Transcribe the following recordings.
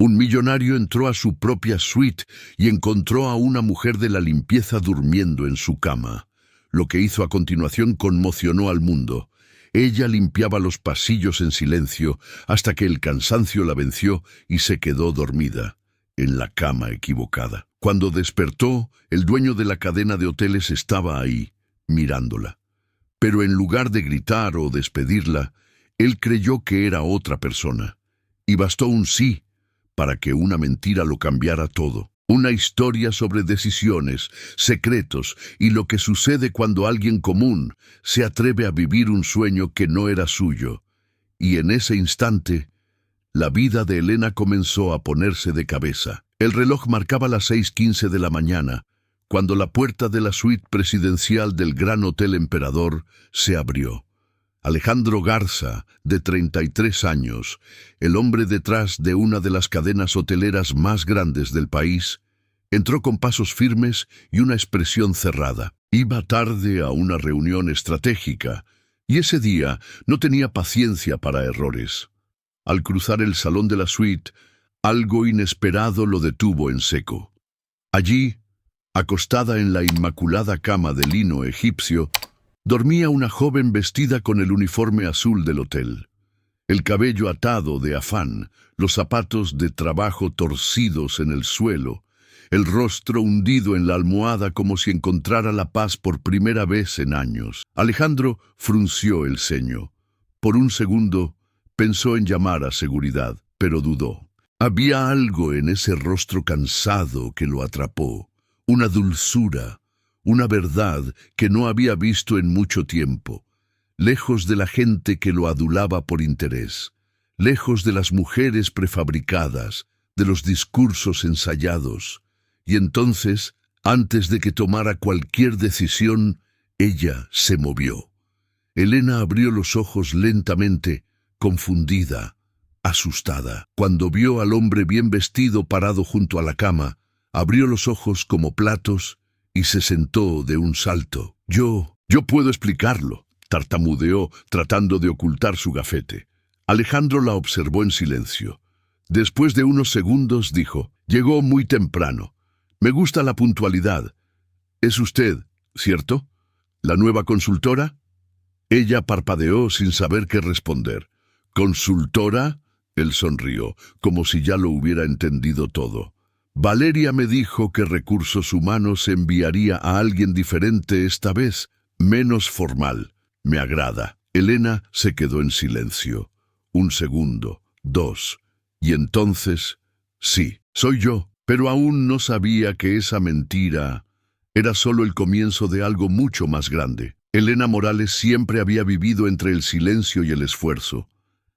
Un millonario entró a su propia suite y encontró a una mujer de la limpieza durmiendo en su cama. Lo que hizo a continuación conmocionó al mundo. Ella limpiaba los pasillos en silencio hasta que el cansancio la venció y se quedó dormida, en la cama equivocada. Cuando despertó, el dueño de la cadena de hoteles estaba ahí, mirándola. Pero en lugar de gritar o despedirla, él creyó que era otra persona. Y bastó un sí para que una mentira lo cambiara todo. Una historia sobre decisiones, secretos y lo que sucede cuando alguien común se atreve a vivir un sueño que no era suyo. Y en ese instante, la vida de Elena comenzó a ponerse de cabeza. El reloj marcaba las 6:15 de la mañana, cuando la puerta de la suite presidencial del Gran Hotel Emperador se abrió. Alejandro Garza, de 33 años, el hombre detrás de una de las cadenas hoteleras más grandes del país, entró con pasos firmes y una expresión cerrada. Iba tarde a una reunión estratégica, y ese día no tenía paciencia para errores. Al cruzar el salón de la suite, algo inesperado lo detuvo en seco. Allí, acostada en la inmaculada cama de lino egipcio, dormía una joven vestida con el uniforme azul del hotel. El cabello atado de afán, los zapatos de trabajo torcidos en el suelo, el rostro hundido en la almohada como si encontrara la paz por primera vez en años. Alejandro frunció el ceño. Por un segundo pensó en llamar a seguridad, pero dudó. Había algo en ese rostro cansado que lo atrapó, una dulzura, una verdad que no había visto en mucho tiempo, lejos de la gente que lo adulaba por interés, lejos de las mujeres prefabricadas, de los discursos ensayados. Y entonces, antes de que tomara cualquier decisión, ella se movió. Elena abrió los ojos lentamente, confundida, asustada. Cuando vio al hombre bien vestido parado junto a la cama, abrió los ojos como platos y se sentó de un salto. Yo puedo explicarlo, tartamudeó, tratando de ocultar su gafete. Alejandro la observó en silencio. Después de unos segundos dijo: «Llegó muy temprano. Me gusta la puntualidad. Es usted, ¿cierto? ¿La nueva consultora?» Ella parpadeó sin saber qué responder. «¿Consultora?» Él sonrió, como si ya lo hubiera entendido todo. «Valeria me dijo que Recursos Humanos enviaría a alguien diferente esta vez, menos formal. Me agrada». Elena se quedó en silencio. Un segundo, dos, y entonces: «Sí, soy yo». Pero aún no sabía que esa mentira era solo el comienzo de algo mucho más grande. Elena Morales siempre había vivido entre el silencio y el esfuerzo.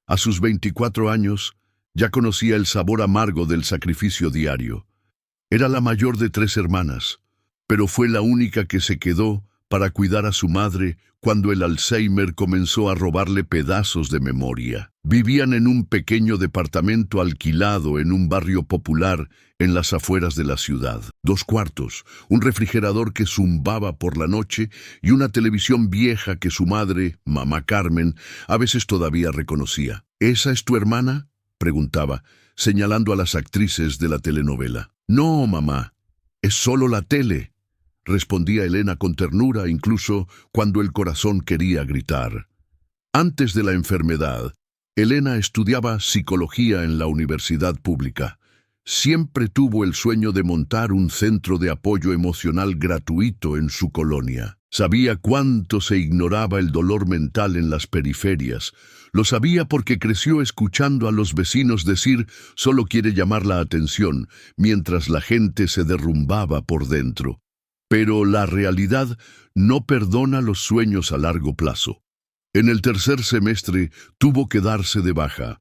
A sus 24 años, ya conocía el sabor amargo del sacrificio diario. Era la mayor de 3 hermanas, pero fue la única que se quedó para cuidar a su madre cuando el Alzheimer comenzó a robarle pedazos de memoria. Vivían en un pequeño departamento alquilado en un barrio popular en las afueras de la ciudad. 2 cuartos, un refrigerador que zumbaba por la noche y una televisión vieja que su madre, mamá Carmen, a veces todavía reconocía. «¿Esa es tu hermana?», preguntaba, señalando a las actrices de la telenovela. «No, mamá, es solo la tele», respondía Elena con ternura, incluso cuando el corazón quería gritar. Antes de la enfermedad, Elena estudiaba psicología en la universidad pública. Siempre tuvo el sueño de montar un centro de apoyo emocional gratuito en su colonia. Sabía cuánto se ignoraba el dolor mental en las periferias. Lo sabía porque creció escuchando a los vecinos decir «solo quiere llamar la atención», mientras la gente se derrumbaba por dentro. Pero la realidad no perdona los sueños a largo plazo. En el 3er semestre tuvo que darse de baja.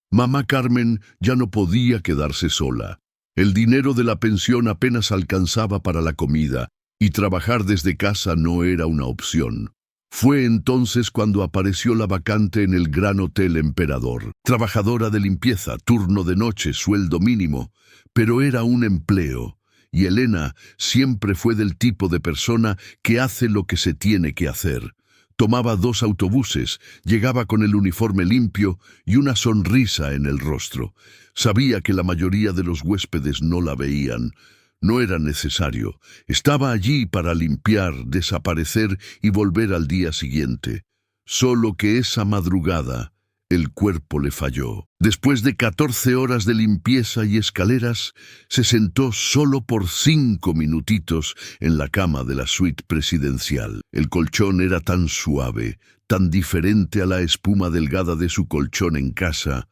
Mamá Carmen ya no podía quedarse sola. El dinero de la pensión apenas alcanzaba para la comida, y trabajar desde casa no era una opción. Fue entonces cuando apareció la vacante en el Gran Hotel Emperador. Trabajadora de limpieza, turno de noche, sueldo mínimo, pero era un empleo. Y Elena siempre fue del tipo de persona que hace lo que se tiene que hacer. Tomaba 2 autobuses, llegaba con el uniforme limpio y una sonrisa en el rostro. Sabía que la mayoría de los huéspedes no la veían. No era necesario. Estaba allí para limpiar, desaparecer y volver al día siguiente. Solo que esa madrugada el cuerpo le falló. Después de 14 horas de limpieza y escaleras, se sentó solo por 5 minutitos en la cama de la suite presidencial. El colchón era tan suave, tan diferente a la espuma delgada de su colchón en casa,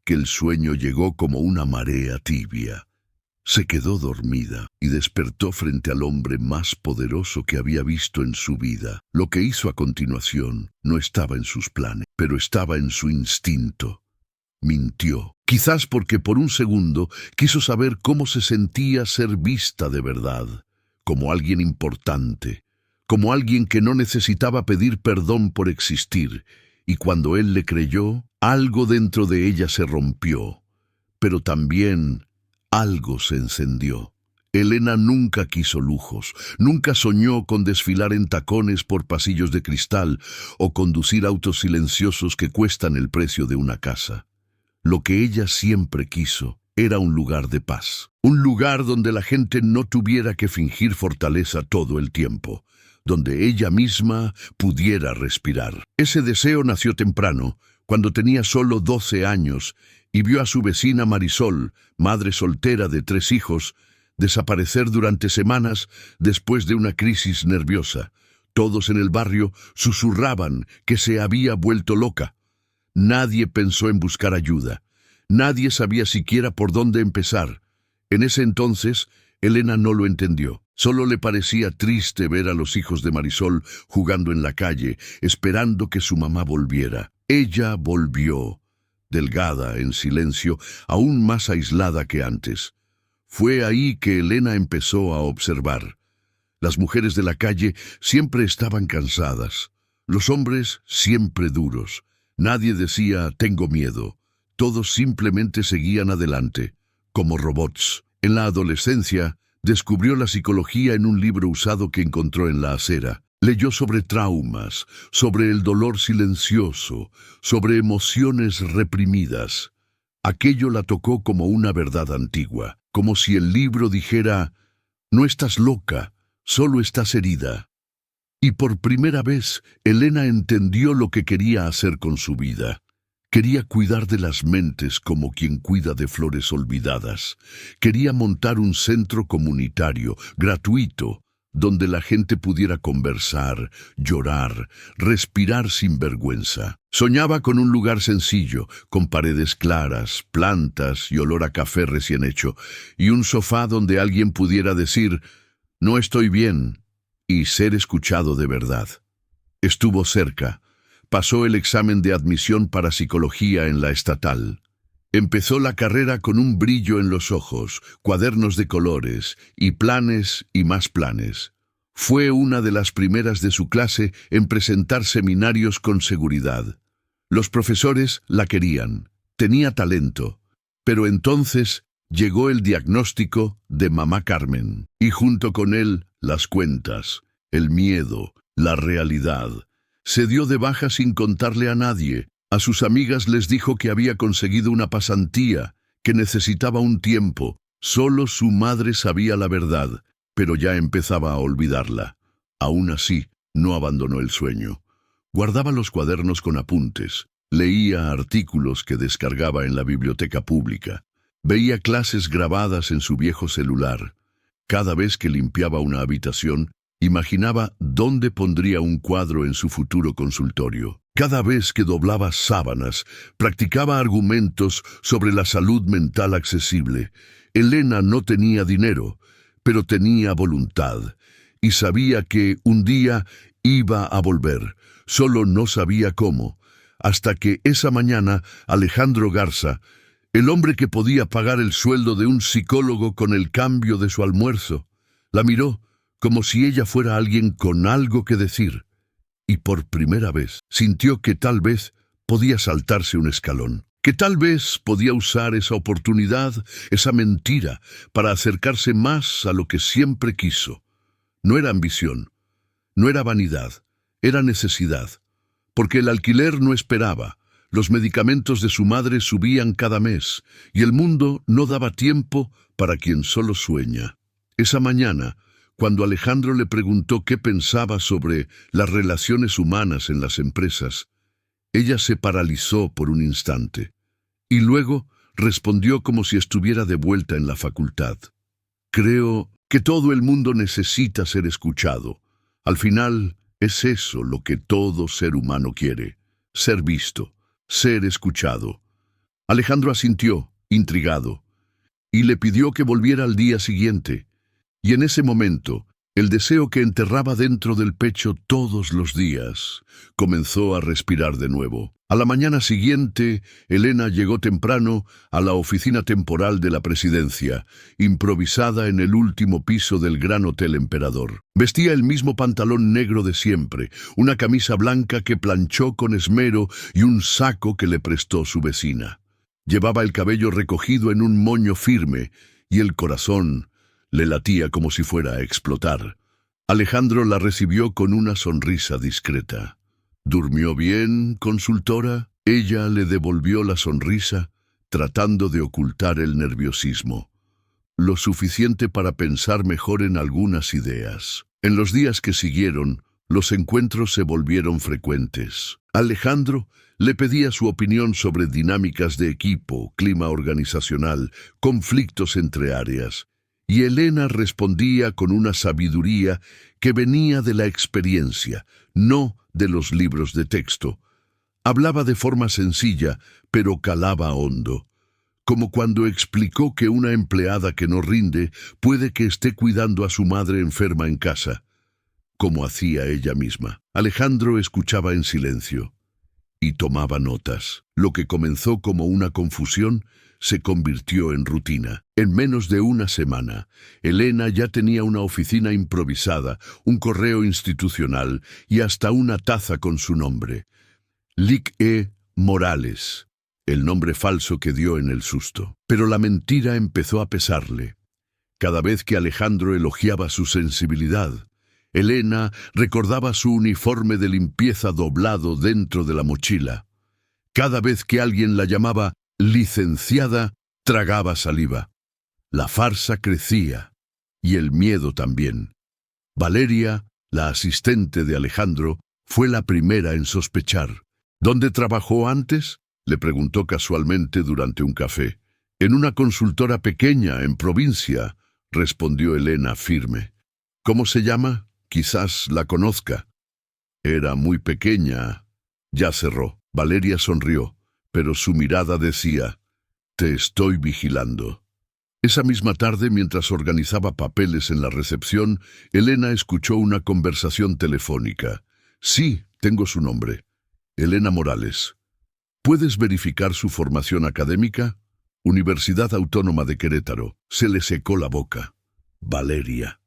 que el sueño llegó como una marea tibia. Se quedó dormida y despertó frente al hombre más poderoso que había visto en su vida. Lo que hizo a continuación no estaba en sus planes, pero estaba en su instinto. Mintió, quizás porque por un segundo quiso saber cómo se sentía ser vista de verdad, como alguien importante, como alguien que no necesitaba pedir perdón por existir, y cuando él le creyó, algo dentro de ella se rompió, pero también algo se encendió. Elena nunca quiso lujos, nunca soñó con desfilar en tacones por pasillos de cristal o conducir autos silenciosos que cuestan el precio de una casa. Lo que ella siempre quiso era un lugar de paz, un lugar donde la gente no tuviera que fingir fortaleza todo el tiempo, donde ella misma pudiera respirar. Ese deseo nació temprano, cuando tenía solo 12 años, y vio a su vecina Marisol, madre soltera de 3 hijos, desaparecer durante semanas después de una crisis nerviosa. Todos en el barrio susurraban que se había vuelto loca. Nadie pensó en buscar ayuda. Nadie sabía siquiera por dónde empezar. En ese entonces, Elena no lo entendió. Solo le parecía triste ver a los hijos de Marisol jugando en la calle, esperando que su mamá volviera. Ella volvió, delgada, en silencio, aún más aislada que antes. Fue ahí que Elena empezó a observar. Las mujeres de la calle siempre estaban cansadas, los hombres siempre duros. Nadie decía, tengo miedo. Todos simplemente seguían adelante, como robots. En la adolescencia, descubrió la psicología en un libro usado que encontró en la acera. Leyó sobre traumas, sobre el dolor silencioso, sobre emociones reprimidas. Aquello la tocó como una verdad antigua, como si el libro dijera, no estás loca, solo estás herida. Y por primera vez, Elena entendió lo que quería hacer con su vida. Quería cuidar de las mentes como quien cuida de flores olvidadas. Quería montar un centro comunitario, gratuito, donde la gente pudiera conversar, llorar, respirar sin vergüenza. Soñaba con un lugar sencillo, con paredes claras, plantas y olor a café recién hecho, y un sofá donde alguien pudiera decir, no estoy bien, y ser escuchado de verdad. Estuvo cerca. Pasó el examen de admisión para psicología en la estatal. Empezó la carrera con un brillo en los ojos, cuadernos de colores, y planes y más planes. Fue una de las primeras de su clase en presentar seminarios con seguridad. Los profesores la querían, tenía talento, pero entonces llegó el diagnóstico de Mamá Carmen, y junto con él las cuentas, el miedo, la realidad. Se dio de baja sin contarle a nadie. A sus amigas les dijo que había conseguido una pasantía, que necesitaba un tiempo. Solo su madre sabía la verdad, pero ya empezaba a olvidarla. Aún así, no abandonó el sueño. Guardaba los cuadernos con apuntes, leía artículos que descargaba en la biblioteca pública, veía clases grabadas en su viejo celular. Cada vez que limpiaba una habitación, imaginaba dónde pondría un cuadro en su futuro consultorio. Cada vez que doblaba sábanas, practicaba argumentos sobre la salud mental accesible. Elena no tenía dinero, pero tenía voluntad, y sabía que un día iba a volver. Solo no sabía cómo, hasta que esa mañana Alejandro Garza, el hombre que podía pagar el sueldo de un psicólogo con el cambio de su almuerzo, la miró como si ella fuera alguien con algo que decir. Y por primera vez sintió que tal vez podía saltarse un escalón, que tal vez podía usar esa oportunidad, esa mentira, para acercarse más a lo que siempre quiso. No era ambición, no era vanidad, Era necesidad, porque el alquiler no esperaba, los medicamentos de su madre subían cada mes, y el mundo no daba tiempo para quien solo sueña. Esa mañana, cuando Alejandro le preguntó qué pensaba sobre las relaciones humanas en las empresas, ella se paralizó por un instante, y luego respondió como si estuviera de vuelta en la facultad. Creo que todo el mundo necesita ser escuchado. Al final, es eso lo que todo ser humano quiere: ser visto, ser escuchado. Alejandro asintió, intrigado, y le pidió que volviera al día siguiente. Y en ese momento, el deseo que enterraba dentro del pecho todos los días comenzó a respirar de nuevo. A la mañana siguiente, Elena llegó temprano a la oficina temporal de la presidencia, improvisada en el último piso del Gran Hotel Emperador. Vestía el mismo pantalón negro de siempre, una camisa blanca que planchó con esmero y un saco que le prestó su vecina. Llevaba el cabello recogido en un moño firme y el corazón le latía como si fuera a explotar. Alejandro la recibió con una sonrisa discreta. ¿Durmió bien, consultora? Ella le devolvió la sonrisa, tratando de ocultar el nerviosismo. Lo suficiente para pensar mejor en algunas ideas. En los días que siguieron, los encuentros se volvieron frecuentes. Alejandro le pedía su opinión sobre dinámicas de equipo, clima organizacional, conflictos entre áreas, y Elena respondía con una sabiduría que venía de la experiencia, no de los libros de texto. Hablaba de forma sencilla, pero calaba hondo, como cuando explicó que una empleada que no rinde puede que esté cuidando a su madre enferma en casa, como hacía ella misma. Alejandro escuchaba en silencio y tomaba notas. Lo que comenzó como una confusión se convirtió en rutina. En menos de una semana, Elena ya tenía una oficina improvisada, un correo institucional y hasta una taza con su nombre. Lic E. Morales, el nombre falso que dio en el susto. Pero la mentira empezó a pesarle. Cada vez que Alejandro elogiaba su sensibilidad, Elena recordaba su uniforme de limpieza doblado dentro de la mochila. Cada vez que alguien la llamaba licenciada, tragaba saliva. La farsa crecía, y el miedo también. Valeria, la asistente de Alejandro, fue la primera en sospechar. ¿Dónde trabajó antes?, le preguntó casualmente durante un café. En una consultora pequeña, en provincia, respondió Elena firme. ¿Cómo se llama? Quizás la conozca. Era muy pequeña. Ya cerró. Valeria sonrió, pero su mirada decía: «Te estoy vigilando». Esa misma tarde, mientras organizaba papeles en la recepción, Elena escuchó una conversación telefónica. «Sí, tengo su nombre. Elena Morales. ¿Puedes verificar su formación académica?» Universidad Autónoma de Querétaro. Se le secó la boca. Valeria.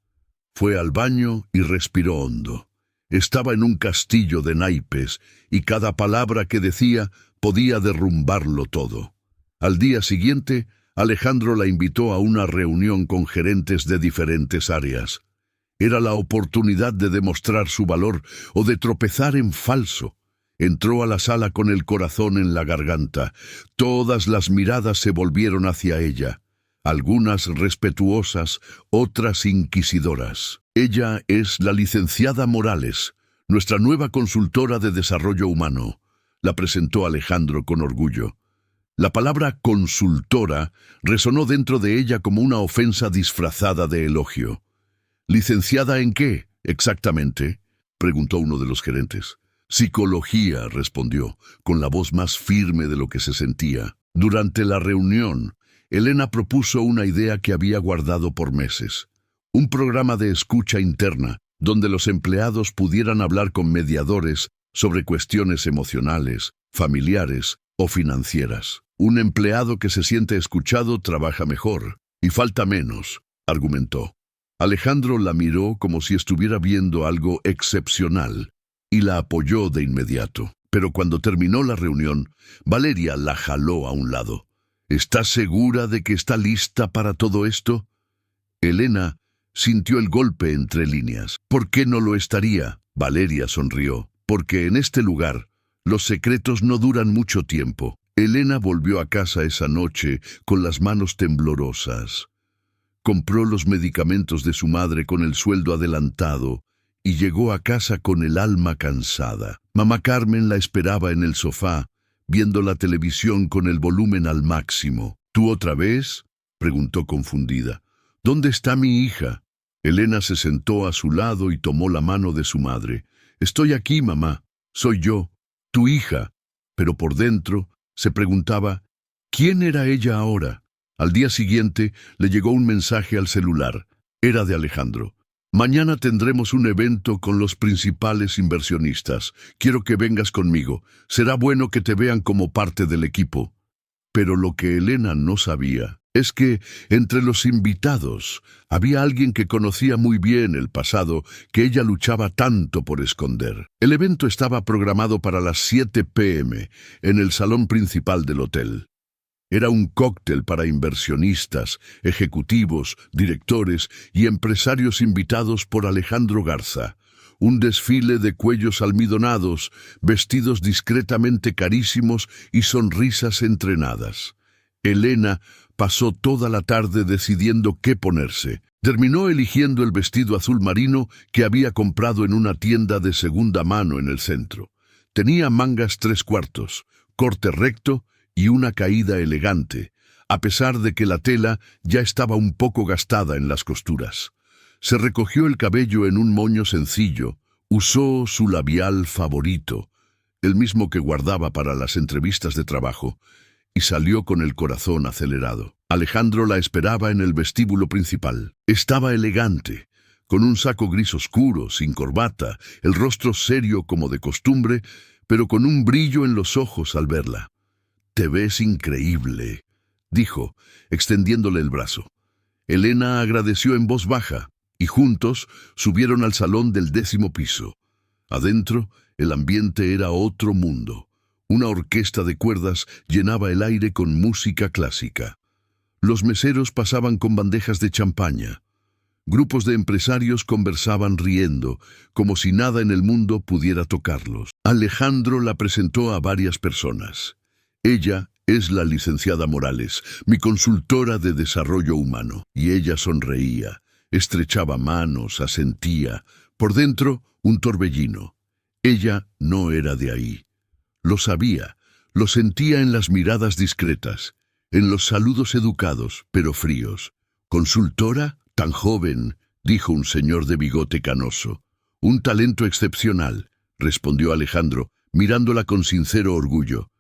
Fue al baño y respiró hondo. Estaba en un castillo de naipes y cada palabra que decía podía derrumbarlo todo. Al día siguiente, Alejandro la invitó a una reunión con gerentes de diferentes áreas. Era la oportunidad de demostrar su valor o de tropezar en falso. Entró a la sala con el corazón en la garganta. Todas las miradas se volvieron hacia ella, algunas respetuosas, otras inquisidoras. Ella es la licenciada Morales, nuestra nueva consultora de desarrollo humano, la presentó Alejandro con orgullo. La palabra consultora resonó dentro de ella como una ofensa disfrazada de elogio. ¿Licenciada en qué, exactamente?, preguntó uno de los gerentes. Psicología, respondió, con la voz más firme de lo que se sentía. Durante la reunión, Elena propuso una idea que había guardado por meses. Un programa de escucha interna, donde los empleados pudieran hablar con mediadores sobre cuestiones emocionales, familiares o financieras. Un empleado que se siente escuchado trabaja mejor y falta menos, argumentó. Alejandro la miró como si estuviera viendo algo excepcional y la apoyó de inmediato. Pero cuando terminó la reunión, Valeria la jaló a un lado. ¿Estás segura de que está lista para todo esto? Elena sintió el golpe entre líneas. ¿Por qué no lo estaría?, Valeria sonrió, porque en este lugar los secretos no duran mucho tiempo. Elena volvió a casa esa noche con las manos temblorosas. Compró los medicamentos de su madre con el sueldo adelantado y llegó a casa con el alma cansada. Mamá Carmen la esperaba en el sofá, viendo la televisión con el volumen al máximo. ¿Tú otra vez?, preguntó confundida. ¿Dónde está mi hija? Elena se sentó a su lado y tomó la mano de su madre. Estoy aquí, mamá. Soy yo, tu hija. Pero por dentro se preguntaba, ¿quién era ella ahora? Al día siguiente le llegó un mensaje al celular. Era de Alejandro. Mañana tendremos un evento con los principales inversionistas. Quiero que vengas conmigo. Será bueno que te vean como parte del equipo. Pero lo que Elena no sabía es que entre los invitados había alguien que conocía muy bien el pasado que ella luchaba tanto por esconder. El evento estaba programado para las 7 p.m. en el salón principal del hotel. Era un cóctel para inversionistas, ejecutivos, directores y empresarios invitados por Alejandro Garza. Un desfile de cuellos almidonados, vestidos discretamente carísimos y sonrisas entrenadas. Elena pasó toda la tarde decidiendo qué ponerse. Terminó eligiendo el vestido azul marino que había comprado en una tienda de segunda mano en el centro. Tenía mangas 3/4, corte recto y una caída elegante, a pesar de que la tela ya estaba un poco gastada en las costuras. Se recogió el cabello en un moño sencillo, usó su labial favorito, el mismo que guardaba para las entrevistas de trabajo, y salió con el corazón acelerado. Alejandro la esperaba en el vestíbulo principal. Estaba elegante, con un saco gris oscuro, sin corbata, el rostro serio como de costumbre, pero con un brillo en los ojos al verla. «Te ves increíble», dijo, extendiéndole el brazo. Elena agradeció en voz baja, y juntos subieron al salón del 10º piso. Adentro, el ambiente era otro mundo. Una orquesta de cuerdas llenaba el aire con música clásica. Los meseros pasaban con bandejas de champaña. Grupos de empresarios conversaban riendo, como si nada en el mundo pudiera tocarlos. Alejandro la presentó a varias personas. Ella es la licenciada Morales, mi consultora de desarrollo humano. Y ella sonreía, estrechaba manos, asentía. Por dentro, un torbellino. Ella no era de ahí. Lo sabía, lo sentía en las miradas discretas, en los saludos educados, pero fríos. «¿Consultora? Tan joven», dijo un señor de bigote canoso. «Un talento excepcional», respondió Alejandro, mirándola con sincero orgullo.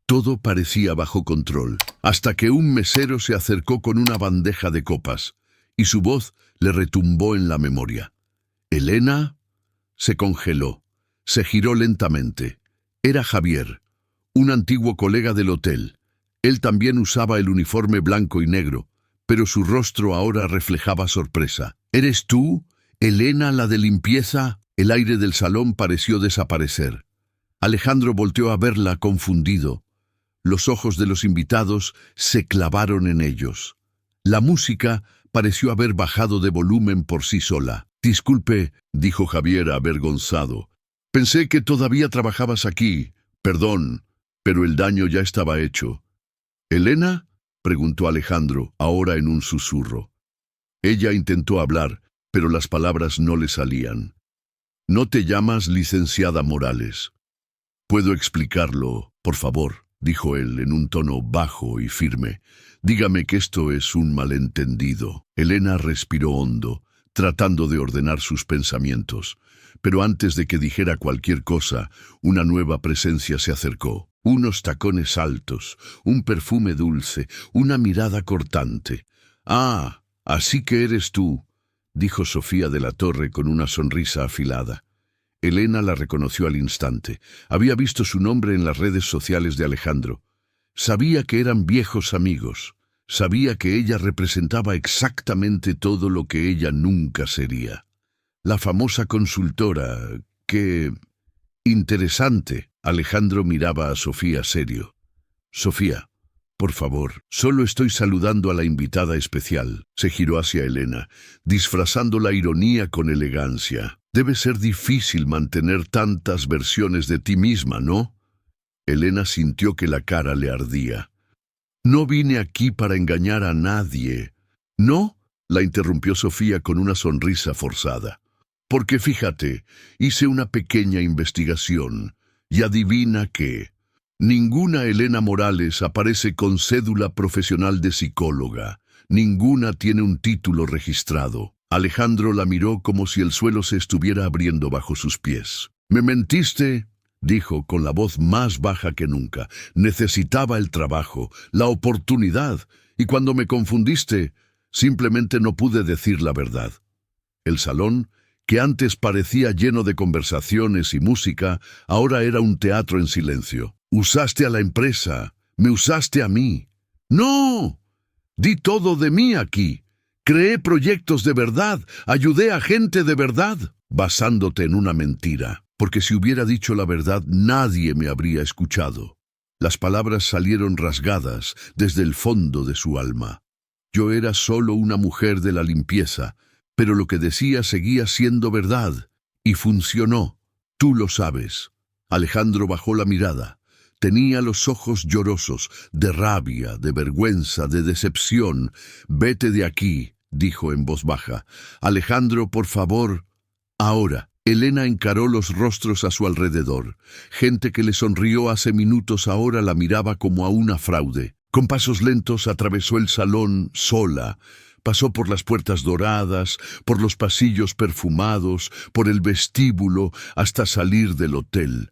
Todo parecía bajo control, hasta que un mesero se acercó con una bandeja de copas, y su voz le retumbó en la memoria. «¿Elena?» Se congeló, se giró lentamente. Era Javier, un antiguo colega del hotel. Él también usaba el uniforme blanco y negro, pero su rostro ahora reflejaba sorpresa. «¿Eres tú, Elena, la de limpieza?» El aire del salón pareció desaparecer. Alejandro volteó a verla confundido. Los ojos de los invitados se clavaron en ellos. La música pareció haber bajado de volumen por sí sola. «Disculpe», dijo Javier avergonzado. «Pensé que todavía trabajabas aquí. Perdón, pero el daño ya estaba hecho». «¿Elena?», preguntó Alejandro, ahora en un susurro. Ella intentó hablar, pero las palabras no le salían. «No te llamas licenciada Morales». «Puedo explicarlo, por favor», dijo él en un tono bajo y firme. «Dígame que esto es un malentendido». Elena respiró hondo, tratando de ordenar sus pensamientos. Pero antes de que dijera cualquier cosa, una nueva presencia se acercó. Unos tacones altos, un perfume dulce, una mirada cortante. «Ah, así que eres tú», dijo Sofía de la Torre con una sonrisa afilada. Elena la reconoció al instante. Había visto su nombre en las redes sociales de Alejandro. Sabía que eran viejos amigos. Sabía que ella representaba exactamente todo lo que ella nunca sería. La famosa consultora, que... Interesante. Alejandro miraba a Sofía serio. «Sofía, por favor, solo estoy saludando a la invitada especial». Se giró hacia Elena, disfrazando la ironía con elegancia. Debe ser difícil mantener tantas versiones de ti misma, ¿no? Elena sintió que la cara le ardía. No vine aquí para engañar a nadie. ¿No? La interrumpió Sofía con una sonrisa forzada. Porque fíjate, hice una pequeña investigación y adivina qué. Ninguna Elena Morales aparece con cédula profesional de psicóloga. Ninguna tiene un título registrado. Alejandro la miró como si el suelo se estuviera abriendo bajo sus pies. «¿Me mentiste?», dijo con la voz más baja que nunca. «Necesitaba el trabajo, la oportunidad, y cuando me confundiste, simplemente no pude decir la verdad». El salón, que antes parecía lleno de conversaciones y música, ahora era un teatro en silencio. «Usaste a la empresa, me usaste a mí». «¡No! Di todo de mí aquí. Creé proyectos de verdad, ayudé a gente de verdad, basándote en una mentira, porque si hubiera dicho la verdad nadie me habría escuchado». Las palabras salieron rasgadas desde el fondo de su alma. Yo era solo una mujer de la limpieza, pero lo que decía seguía siendo verdad, y funcionó. Tú lo sabes. Alejandro bajó la mirada. Tenía los ojos llorosos, de rabia, de vergüenza, de decepción. «Vete de aquí», dijo en voz baja. «Alejandro, por favor». Ahora, Elena encaró los rostros a su alrededor. Gente que le sonrió hace minutos ahora la miraba como a una fraude. Con pasos lentos atravesó el salón sola. Pasó por las puertas doradas, por los pasillos perfumados, por el vestíbulo, hasta salir del hotel.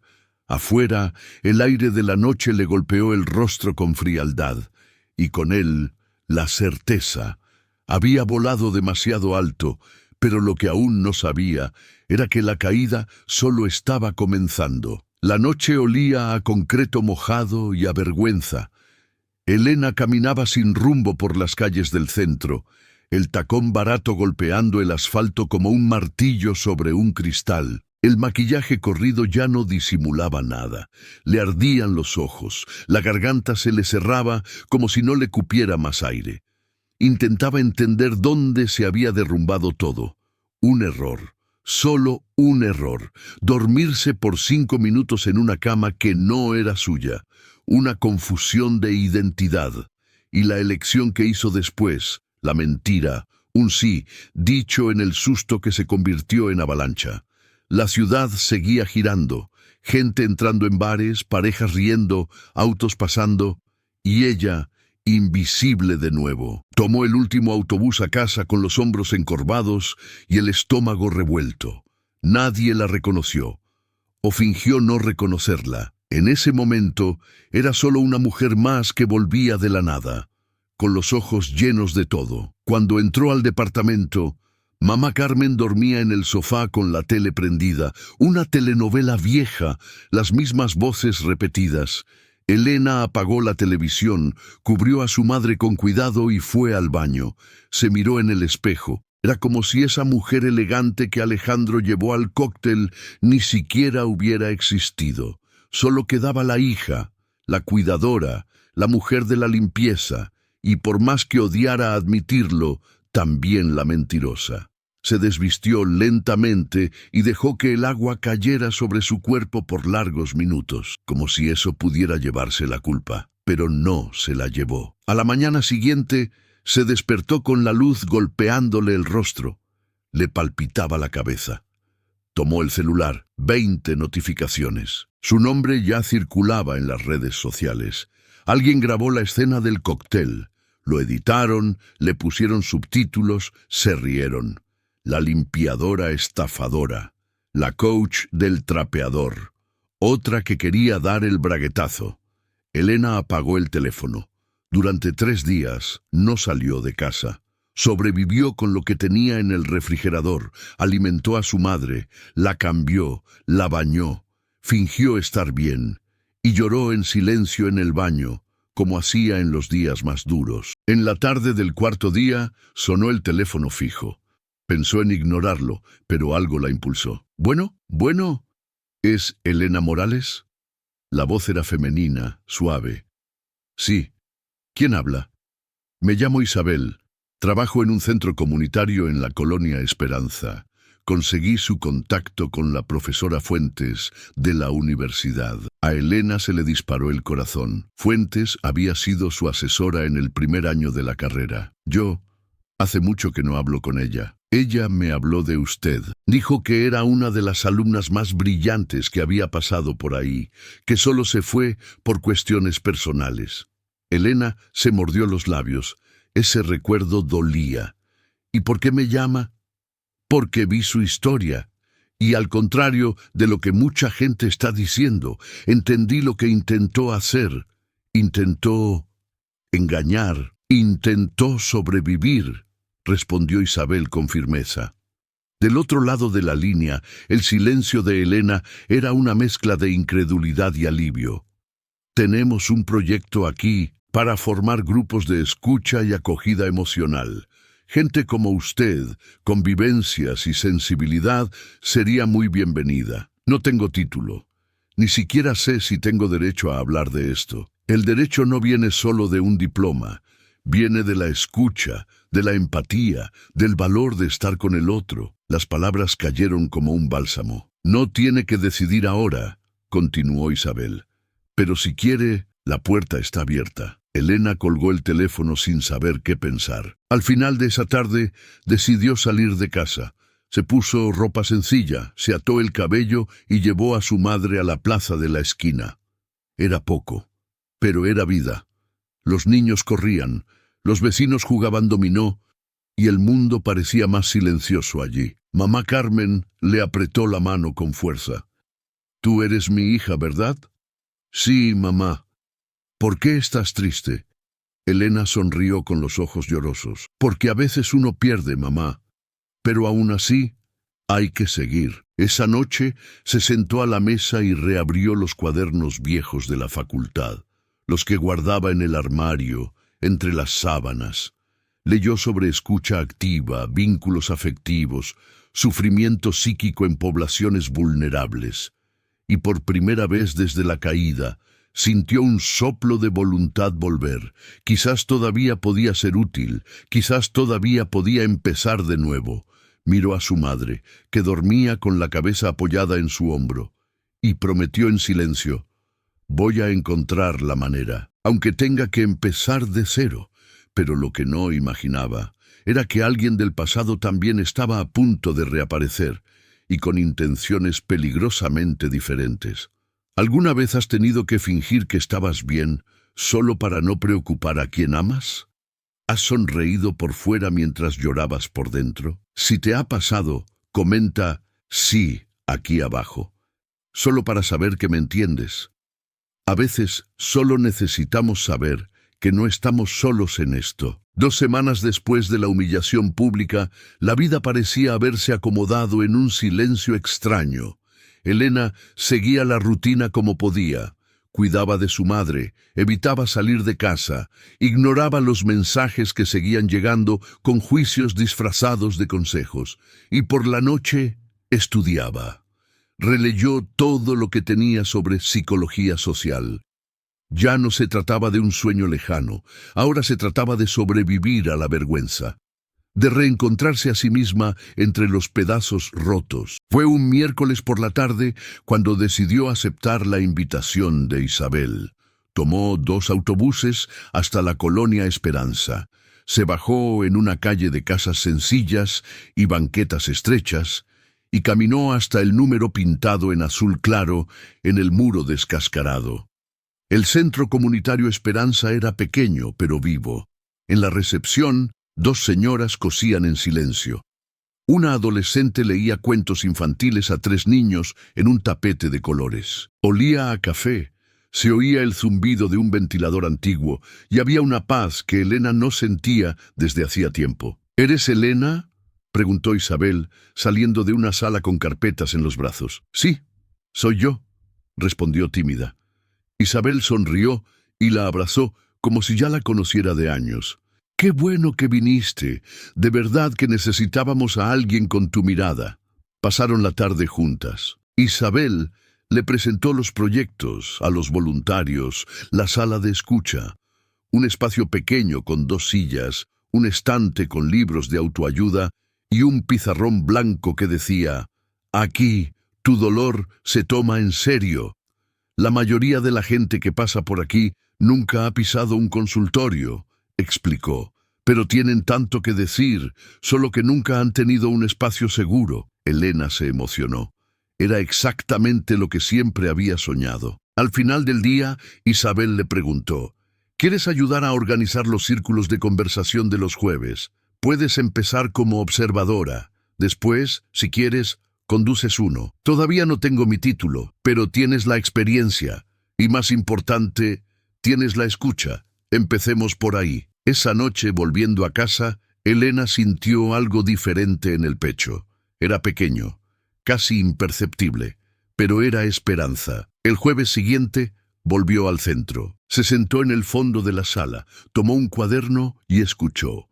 Afuera, el aire de la noche le golpeó el rostro con frialdad, y con él, la certeza. Había volado demasiado alto, pero lo que aún no sabía era que la caída solo estaba comenzando. La noche olía a concreto mojado y a vergüenza. Elena caminaba sin rumbo por las calles del centro, el tacón barato golpeando el asfalto como un martillo sobre un cristal. El maquillaje corrido ya no disimulaba nada. Le ardían los ojos, la garganta se le cerraba como si no le cupiera más aire. Intentaba entender dónde se había derrumbado todo. Un error, solo un error. Dormirse por 5 minutos en una cama que no era suya. Una confusión de identidad. Y la elección que hizo después, la mentira, un sí, dicho en el susto que se convirtió en avalancha. La ciudad seguía girando, gente entrando en bares, parejas riendo, autos pasando, y ella, invisible de nuevo. Tomó el último autobús a casa con los hombros encorvados y el estómago revuelto. Nadie la reconoció, o fingió no reconocerla. En ese momento, era solo una mujer más que volvía de la nada, con los ojos llenos de todo. Cuando entró al departamento, mamá Carmen dormía en el sofá con la tele prendida, una telenovela vieja, las mismas voces repetidas. Elena apagó la televisión, cubrió a su madre con cuidado y fue al baño. Se miró en el espejo. Era como si esa mujer elegante que Alejandro llevó al cóctel ni siquiera hubiera existido. Solo quedaba la hija, la cuidadora, la mujer de la limpieza, y por más que odiara admitirlo, también la mentirosa. Se desvistió lentamente y dejó que el agua cayera sobre su cuerpo por largos minutos, como si eso pudiera llevarse la culpa. Pero no se la llevó. A la mañana siguiente, se despertó con la luz golpeándole el rostro. Le palpitaba la cabeza. Tomó el celular, 20 notificaciones. Su nombre ya circulaba en las redes sociales. Alguien grabó la escena del cóctel. Lo editaron, le pusieron subtítulos, se rieron. La limpiadora estafadora, la coach del trapeador, otra que quería dar el braguetazo. Elena apagó el teléfono. Durante 3 días no salió de casa. Sobrevivió con lo que tenía en el refrigerador, alimentó a su madre, la cambió, la bañó, fingió estar bien y lloró en silencio en el baño, como hacía en los días más duros. En la tarde del 4.º día sonó el teléfono fijo. Pensó en ignorarlo, pero algo la impulsó. Bueno, ¿es Elena Morales? La voz era femenina, suave. Sí. ¿Quién habla? Me llamo Isabel. Trabajo en un centro comunitario en la colonia Esperanza. conseguí su contacto con la profesora Fuentes de la universidad. A Elena se le disparó el corazón. Fuentes había sido su asesora en el primer año de la carrera. Hace mucho que no hablo con ella. Ella me habló de usted. Dijo que era una de las alumnas más brillantes que había pasado por ahí, que solo se fue por cuestiones personales. Elena se mordió los labios. Ese recuerdo dolía. ¿Y por qué me llama? Porque vi su historia. Y al contrario de lo que mucha gente está diciendo, entendí lo que intentó hacer. Intentó engañar. Intentó sobrevivir, respondió Isabel con firmeza. Del otro lado de la línea, el silencio de Elena era una mezcla de incredulidad y alivio. Tenemos un proyecto aquí para formar grupos de escucha y acogida emocional. Gente como usted, con vivencias y sensibilidad, sería muy bienvenida. No tengo título. Ni siquiera sé si tengo derecho a hablar de esto. El derecho no viene solo de un diploma. Viene de la escucha, de la empatía, del valor de estar con el otro. Las palabras cayeron como un bálsamo. No tiene que decidir ahora, continuó Isabel. Pero si quiere, la puerta está abierta. Elena colgó el teléfono sin saber qué pensar. Al final de esa tarde, decidió salir de casa. Se puso ropa sencilla, se ató el cabello y llevó a su madre a la plaza de la esquina. Era poco, pero era vida. Los niños corrían, los vecinos jugaban dominó y el mundo parecía más silencioso allí. Mamá Carmen le apretó la mano con fuerza. «Tú eres mi hija, ¿verdad?» «Sí, mamá». «¿Por qué estás triste?» Elena sonrió con los ojos llorosos. «Porque a veces uno pierde, mamá. Pero aún así, hay que seguir». Esa noche se sentó a la mesa y reabrió los cuadernos viejos de la facultad, los que guardaba en el armario, entre las sábanas. Leyó sobre escucha activa, vínculos afectivos, sufrimiento psíquico en poblaciones vulnerables. Y por primera vez desde la caída, sintió un soplo de voluntad volver. Quizás todavía podía ser útil, quizás todavía podía empezar de nuevo. Miró a su madre, que dormía con la cabeza apoyada en su hombro, y prometió en silencio: «Voy a encontrar la manera, aunque tenga que empezar de cero». Pero lo que no imaginaba era que alguien del pasado también estaba a punto de reaparecer, y con intenciones peligrosamente diferentes. ¿Alguna vez has tenido que fingir que estabas bien solo para no preocupar a quien amas? ¿Has sonreído por fuera mientras llorabas por dentro? Si te ha pasado, comenta «sí» aquí abajo, solo para saber que me entiendes. A veces solo necesitamos saber que no estamos solos en esto. 2 semanas después de la humillación pública, la vida parecía haberse acomodado en un silencio extraño. Elena seguía la rutina como podía. Cuidaba de su madre, evitaba salir de casa, ignoraba los mensajes que seguían llegando con juicios disfrazados de consejos, y por la noche estudiaba. Releyó todo lo que tenía sobre psicología social. Ya no se trataba de un sueño lejano, ahora se trataba de sobrevivir a la vergüenza, de reencontrarse a sí misma entre los pedazos rotos. Fue un miércoles por la tarde cuando decidió aceptar la invitación de Isabel. Tomó 2 autobuses hasta la colonia Esperanza. Se bajó en una calle de casas sencillas y banquetas estrechas, y caminó hasta el número pintado en azul claro en el muro descascarado. El centro comunitario Esperanza era pequeño pero vivo. En la recepción, 2 señoras cosían en silencio. Una adolescente leía cuentos infantiles a 3 niños en un tapete de colores. Olía a café, se oía el zumbido de un ventilador antiguo y había una paz que Elena no sentía desde hacía tiempo. ¿Eres Elena?, preguntó Isabel, saliendo de una sala con carpetas en los brazos. «Sí, soy yo», respondió tímida. Isabel sonrió y la abrazó como si ya la conociera de años. «Qué bueno que viniste. De verdad que necesitábamos a alguien con tu mirada». Pasaron la tarde juntas. Isabel le presentó los proyectos, a los voluntarios, la sala de escucha. Un espacio pequeño con 2 sillas, un estante con libros de autoayuda y un pizarrón blanco que decía: «Aquí, tu dolor se toma en serio». La mayoría de la gente que pasa por aquí nunca ha pisado un consultorio, explicó, pero tienen tanto que decir, solo que nunca han tenido un espacio seguro. Elena se emocionó. Era exactamente lo que siempre había soñado. Al final del día, Isabel le preguntó: «¿Quieres ayudar a organizar los círculos de conversación de los jueves? Puedes empezar como observadora. Después, si quieres, conduces uno. Todavía no tengo mi título, pero tienes la experiencia. Y más importante, tienes la escucha. Empecemos por ahí». Esa noche, volviendo a casa, Elena sintió algo diferente en el pecho. Era pequeño, casi imperceptible, pero era esperanza. El jueves siguiente, volvió al centro. Se sentó en el fondo de la sala, tomó un cuaderno y escuchó.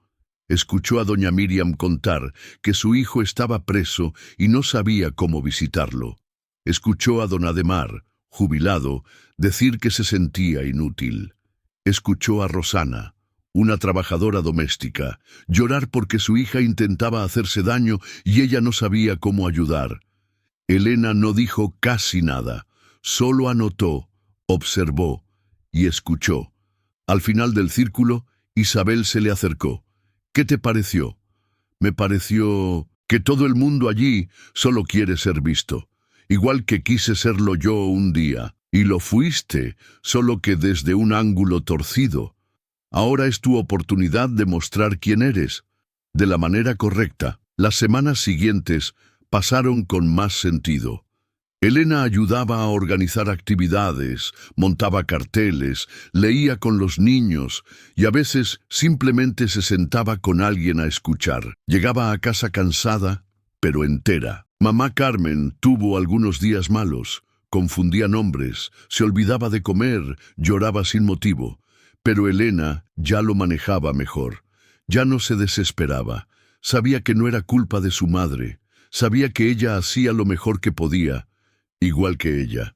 Escuchó a doña Miriam contar que su hijo estaba preso y no sabía cómo visitarlo. Escuchó a don Ademar, jubilado, decir que se sentía inútil. Escuchó a Rosana, una trabajadora doméstica, llorar porque su hija intentaba hacerse daño y ella no sabía cómo ayudar. Elena no dijo casi nada, solo anotó, observó y escuchó. Al final del círculo, Isabel se le acercó. «¿Qué te pareció?» «Me pareció que todo el mundo allí solo quiere ser visto, igual que quise serlo yo un día, y lo fuiste, solo que desde un ángulo torcido. Ahora es tu oportunidad de mostrar quién eres, de la manera correcta». Las semanas siguientes pasaron con más sentido. Elena ayudaba a organizar actividades, montaba carteles, leía con los niños y a veces simplemente se sentaba con alguien a escuchar. Llegaba a casa cansada, pero entera. Mamá Carmen tuvo algunos días malos, confundía nombres, se olvidaba de comer, lloraba sin motivo. Pero Elena ya lo manejaba mejor. Ya no se desesperaba. Sabía que no era culpa de su madre. Sabía que ella hacía lo mejor que podía, igual que ella.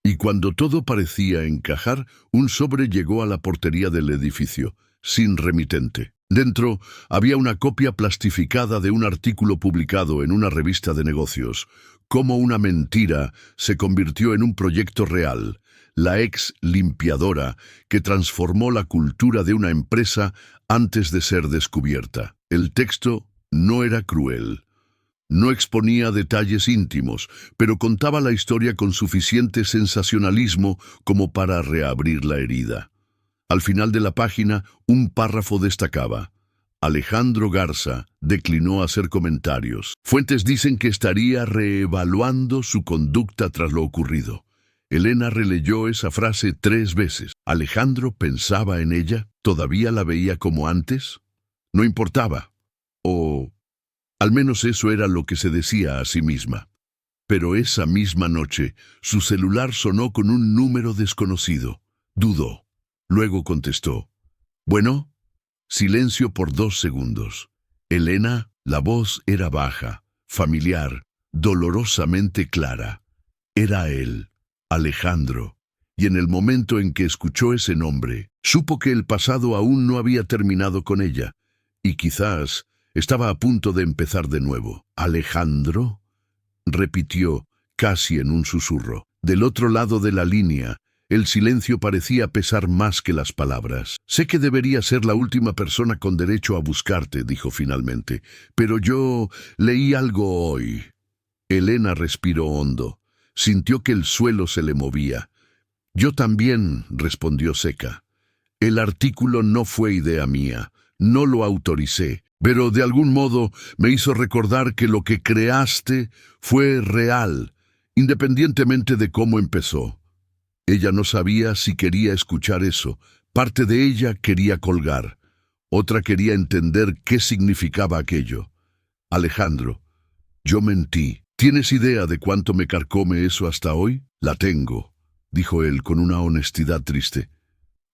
Y cuando todo parecía encajar, un sobre llegó a la portería del edificio, sin remitente. Dentro había una copia plastificada de un artículo publicado en una revista de negocios. Cómo una mentira se convirtió en un proyecto real. La ex limpiadora que transformó la cultura de una empresa antes de ser descubierta. El texto no era cruel. No exponía detalles íntimos, pero contaba la historia con suficiente sensacionalismo como para reabrir la herida. Al final de la página, un párrafo destacaba: Alejandro Garza declinó hacer comentarios. Fuentes dicen que estaría reevaluando su conducta tras lo ocurrido. Elena releyó esa frase 3 veces. ¿Alejandro pensaba en ella? ¿Todavía la veía como antes? No importaba. O al menos eso era lo que se decía a sí misma. Pero esa misma noche, su celular sonó con un número desconocido. Dudó. Luego contestó. «Bueno». Silencio por 2 segundos. «Elena». La voz era baja, familiar, dolorosamente clara. Era él, Alejandro. Y en el momento en que escuchó ese nombre, supo que el pasado aún no había terminado con ella, y quizás estaba a punto de empezar de nuevo. «¿Alejandro?», repitió, casi en un susurro. Del otro lado de la línea, el silencio parecía pesar más que las palabras. «Sé que debería ser la última persona con derecho a buscarte», dijo finalmente, «pero yo leí algo hoy». Elena respiró hondo. Sintió que el suelo se le movía. «Yo también», respondió seca. «El artículo no fue idea mía, no lo autoricé, pero de algún modo me hizo recordar que lo que creaste fue real, independientemente de cómo empezó». Ella no sabía si quería escuchar eso. Parte de ella quería colgar. Otra quería entender qué significaba aquello. «Alejandro, yo mentí. ¿Tienes idea de cuánto me carcome eso hasta hoy?» «La tengo», dijo él con una honestidad triste.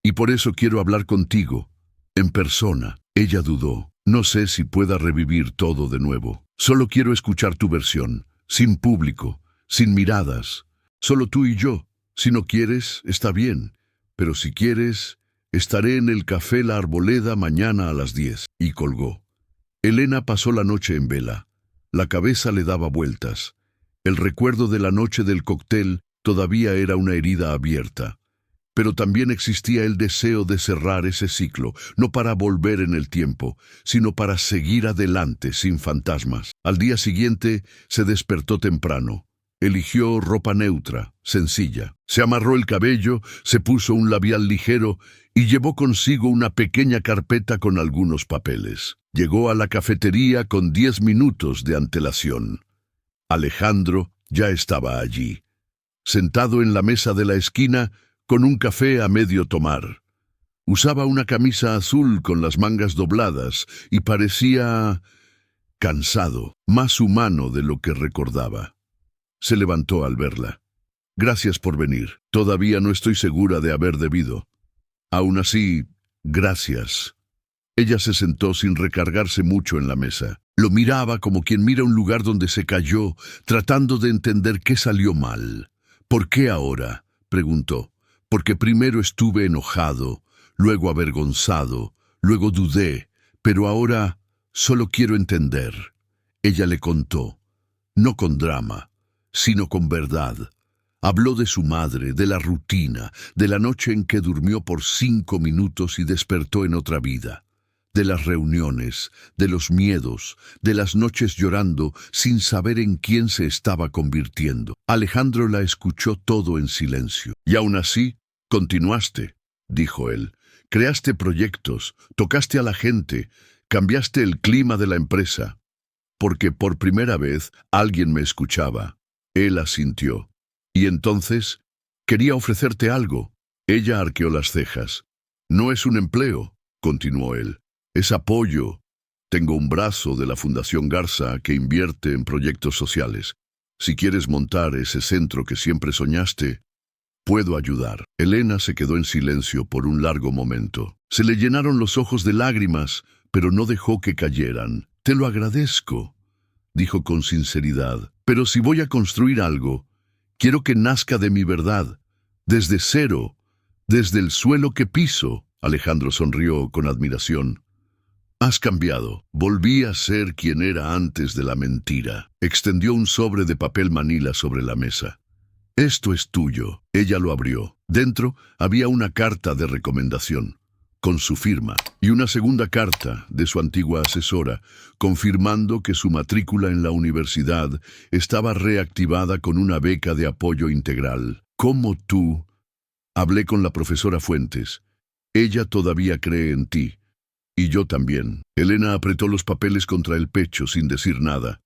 «Y por eso quiero hablar contigo, en persona». Ella dudó. «No sé si pueda revivir todo de nuevo. Solo quiero escuchar tu versión, sin público, sin miradas. Solo tú y yo. Si no quieres, está bien, pero si quieres, estaré en el Café La Arboleda mañana a las 10. Y colgó. Elena pasó la noche en vela. La cabeza le daba vueltas. El recuerdo de la noche del cóctel todavía era una herida abierta. Pero también existía el deseo de cerrar ese ciclo, no para volver en el tiempo, sino para seguir adelante sin fantasmas. Al día siguiente se despertó temprano. Eligió ropa neutra, sencilla. Se amarró el cabello, se puso un labial ligero y llevó consigo una pequeña carpeta con algunos papeles. Llegó a la cafetería con 10 minutos de antelación. Alejandro ya estaba allí, sentado en la mesa de la esquina con un café a medio tomar. Usaba una camisa azul con las mangas dobladas y parecía cansado, más humano de lo que recordaba. Se levantó al verla. Gracias por venir. Todavía no estoy segura de haber debido. Aún así, gracias. Ella se sentó sin recargarse mucho en la mesa. Lo miraba como quien mira un lugar donde se cayó, tratando de entender qué salió mal. ¿Por qué ahora?, preguntó. Porque primero estuve enojado, luego avergonzado, luego dudé, pero ahora solo quiero entender. Ella le contó, no con drama, sino con verdad. Habló de su madre, de la rutina, de la noche en que durmió por 5 minutos y despertó en otra vida, de las reuniones, de los miedos, de las noches llorando sin saber en quién se estaba convirtiendo. Alejandro la escuchó todo en silencio. Y aún así, continuaste, dijo él. Creaste proyectos, tocaste a la gente, cambiaste el clima de la empresa. Porque por primera vez alguien me escuchaba. Él asintió. Y entonces, quería ofrecerte algo. Ella arqueó las cejas. No es un empleo, continuó él. Es apoyo. Tengo un brazo de la Fundación Garza que invierte en proyectos sociales. Si quieres montar ese centro que siempre soñaste, puedo ayudar. Elena se quedó en silencio por un largo momento. Se le llenaron los ojos de lágrimas, pero no dejó que cayeran. Te lo agradezco, dijo con sinceridad. Pero si voy a construir algo, quiero que nazca de mi verdad, desde cero, desde el suelo que piso. Alejandro sonrió con admiración. Has cambiado. Volví a ser quien era antes de la mentira. Extendió un sobre de papel manila sobre la mesa. Esto es tuyo. Ella lo abrió. Dentro había una carta de recomendación, con su firma, y una segunda carta de su antigua asesora, confirmando que su matrícula en la universidad estaba reactivada con una beca de apoyo integral. Como tú, hablé con la profesora Fuentes. Ella todavía cree en ti. Y yo también. Elena apretó los papeles contra el pecho sin decir nada.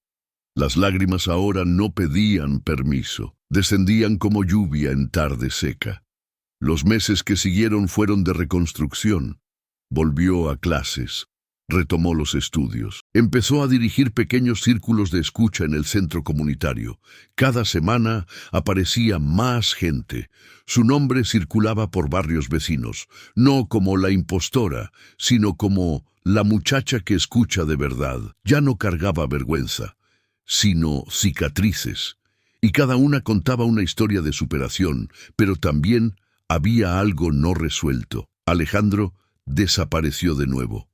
Las lágrimas ahora no pedían permiso. Descendían como lluvia en tarde seca. Los meses que siguieron fueron de reconstrucción. Volvió a clases. Retomó los estudios. Empezó a dirigir pequeños círculos de escucha en el centro comunitario. Cada semana aparecía más gente. Su nombre circulaba por barrios vecinos, no como la impostora, sino como la muchacha que escucha de verdad. Ya no cargaba vergüenza, sino cicatrices. Y cada una contaba una historia de superación, pero también había algo no resuelto. Alejandro desapareció de nuevo.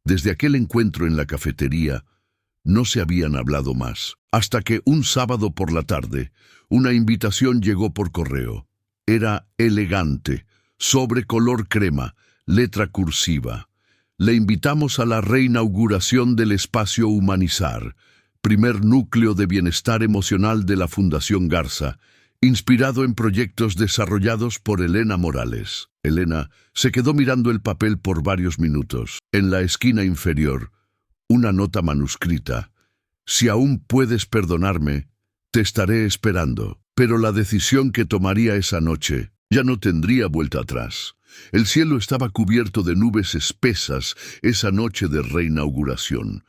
Desde aquel encuentro en la cafetería, no se habían hablado más, hasta que un sábado por la tarde, una invitación llegó por correo. Era elegante, sobre color crema, letra cursiva. Le invitamos a la reinauguración del espacio Humanizar, primer núcleo de bienestar emocional de la Fundación Garza, inspirado en proyectos desarrollados por Elena Morales. Elena se quedó mirando el papel por varios minutos. En la esquina inferior, una nota manuscrita. Si aún puedes perdonarme, te estaré esperando. Pero la decisión que tomaría esa noche ya no tendría vuelta atrás. El cielo estaba cubierto de nubes espesas esa noche de reinauguración.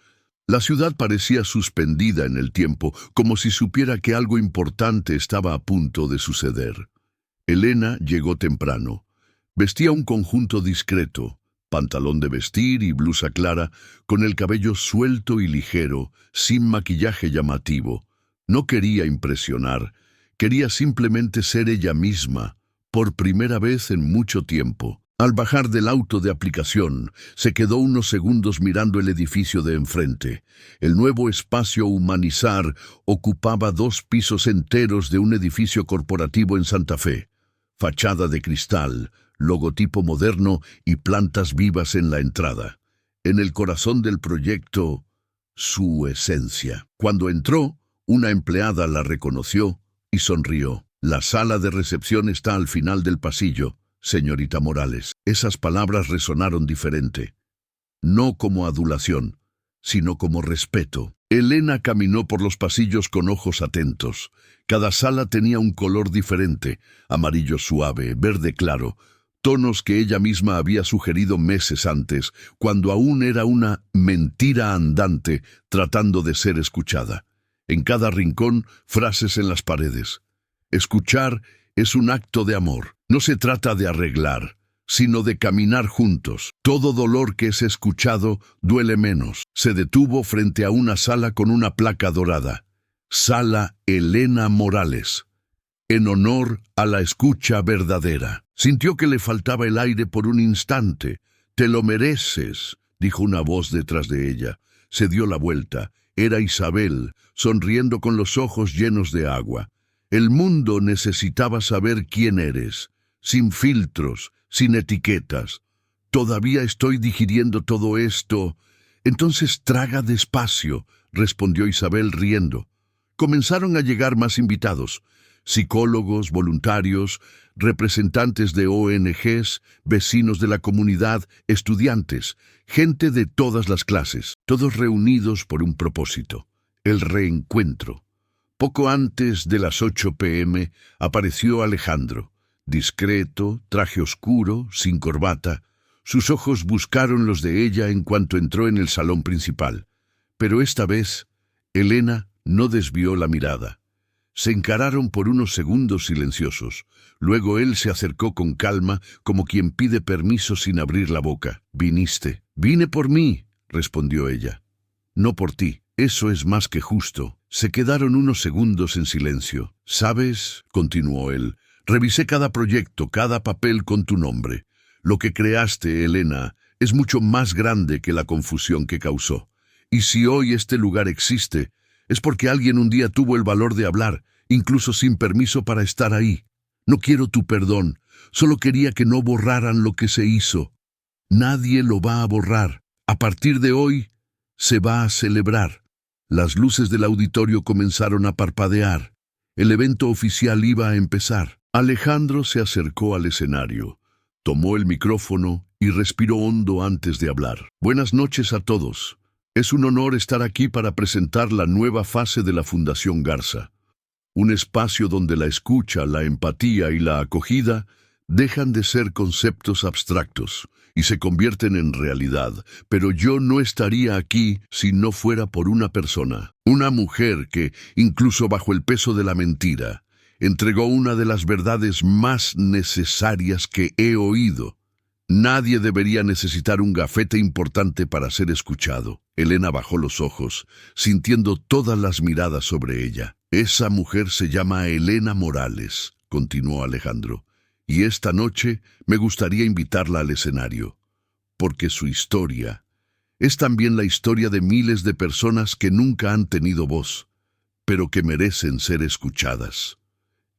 La ciudad parecía suspendida en el tiempo, como si supiera que algo importante estaba a punto de suceder. Elena llegó temprano. Vestía un conjunto discreto, pantalón de vestir y blusa clara, con el cabello suelto y ligero, sin maquillaje llamativo. No quería impresionar, quería simplemente ser ella misma, por primera vez en mucho tiempo. Al bajar del auto de aplicación, se quedó unos segundos mirando el edificio de enfrente. El nuevo espacio Humanizar ocupaba 2 pisos enteros de un edificio corporativo en Santa Fe. Fachada de cristal, logotipo moderno y plantas vivas en la entrada. En el corazón del proyecto, su esencia. Cuando entró, una empleada la reconoció y sonrió. La sala de recepción está al final del pasillo, señorita Morales. Esas palabras resonaron diferente. No como adulación, sino como respeto. Elena caminó por los pasillos con ojos atentos. Cada sala tenía un color diferente, amarillo suave, verde claro, tonos que ella misma había sugerido meses antes, cuando aún era una mentira andante tratando de ser escuchada. En cada rincón, frases en las paredes. Escuchar es un acto de amor. No se trata de arreglar, sino de caminar juntos. Todo dolor que es escuchado duele menos. Se detuvo frente a una sala con una placa dorada. Sala Elena Morales. En honor a la escucha verdadera. Sintió que le faltaba el aire por un instante. «Te lo mereces», dijo una voz detrás de ella. Se dio la vuelta. Era Isabel, sonriendo con los ojos llenos de agua. El mundo necesitaba saber quién eres, sin filtros, sin etiquetas. «Todavía estoy digiriendo todo esto». «Entonces traga despacio», respondió Isabel riendo. Comenzaron a llegar más invitados. Psicólogos, voluntarios, representantes de ONGs, vecinos de la comunidad, estudiantes, gente de todas las clases, todos reunidos por un propósito: el reencuentro. Poco antes de las 8 p.m. apareció Alejandro, discreto, traje oscuro, sin corbata. Sus ojos buscaron los de ella en cuanto entró en el salón principal. Pero esta vez, Elena no desvió la mirada. Se encararon por unos segundos silenciosos. Luego él se acercó con calma, como quien pide permiso sin abrir la boca. «¿Viniste?» «Vine por mí», respondió ella. «No por ti. Eso es más que justo». Se quedaron unos segundos en silencio. «¿Sabes?», continuó él, «revisé cada proyecto, cada papel con tu nombre. Lo que creaste, Elena, es mucho más grande que la confusión que causó. Y si hoy este lugar existe, es porque alguien un día tuvo el valor de hablar, incluso sin permiso, para estar ahí. No quiero tu perdón, solo quería que no borraran lo que se hizo. Nadie lo va a borrar. A partir de hoy, se va a celebrar». Las luces del auditorio comenzaron a parpadear. El evento oficial iba a empezar. Alejandro se acercó al escenario, tomó el micrófono y respiró hondo antes de hablar. «Buenas noches a todos. Es un honor estar aquí para presentar la nueva fase de la Fundación Garza. Un espacio donde la escucha, la empatía y la acogida dejan de ser conceptos abstractos y se convierten en realidad. Pero yo no estaría aquí si no fuera por una persona, una mujer que, incluso bajo el peso de la mentira, entregó una de las verdades más necesarias que he oído. Nadie debería necesitar un gafete importante para ser escuchado». Elena bajó los ojos, sintiendo todas las miradas sobre ella. «Esa mujer se llama Elena Morales», continuó Alejandro, «y esta noche me gustaría invitarla al escenario, porque su historia es también la historia de miles de personas que nunca han tenido voz, pero que merecen ser escuchadas».